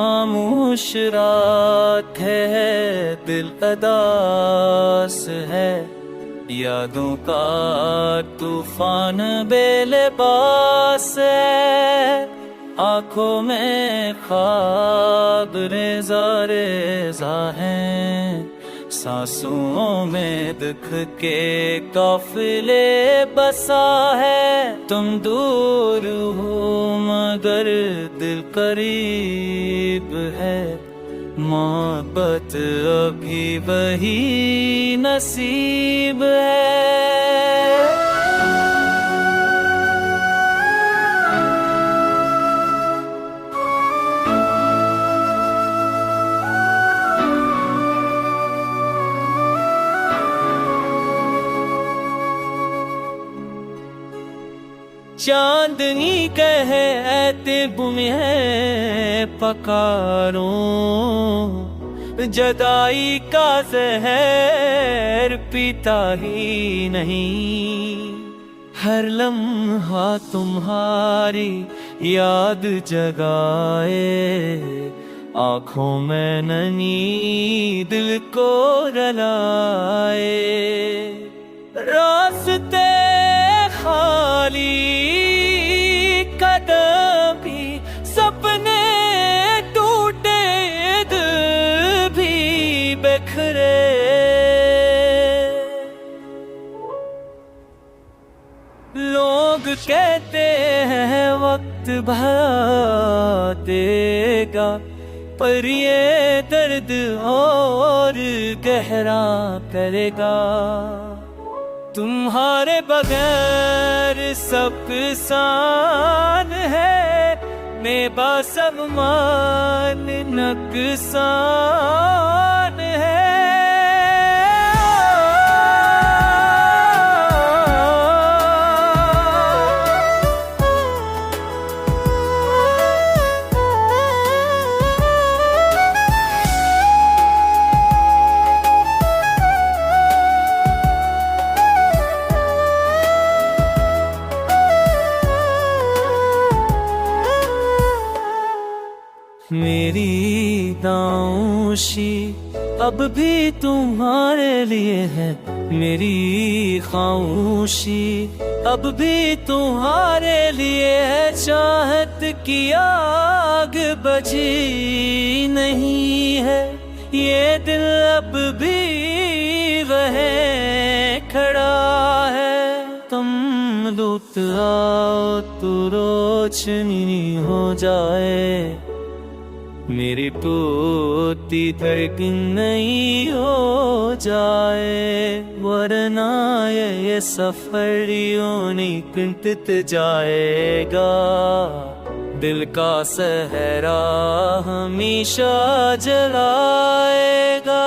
खामोश रात है, दिल अदास है, यादों का तूफान बेलिबास है। आंखों में ख्वाब रेज़ा रेज़ा हैं, सांसों में दुख के काफिले बसा है। तुम दूर हो मगर दिल करीब है, मोहब्बत अभी वही नसीब है। चांदनी कहे ऐते बुमे पकारो, जदाई का जहर पीता ही नहीं। हर लम्हा तुम्हारी याद जगाए, आँखों में ननी दिल को रलाए। रास्ते खाली कदम भी, सपने टूटे दिल भी बिखरे। लोग कहते हैं वक्त भरा देगा, पर ये दर्द और गहरा करेगा। तुम्हारे बगैर सब सान है, बेबस मान नुकसान है। मेरी खामोशी अब भी तुम्हारे लिए है, मेरी खामोशी अब भी तुम्हारे लिए है। चाहत की आग बुझी नहीं है, ये दिल अब भी वहीं खड़ा है। तुम लुट आओ तो रोशनी हो जाए, मेरी टूटी धड़कन नहीं हो जाए। वरना ये सफर यूं नहीं कुंठित जाएगा, दिल का सहरा हमेशा जलाएगा।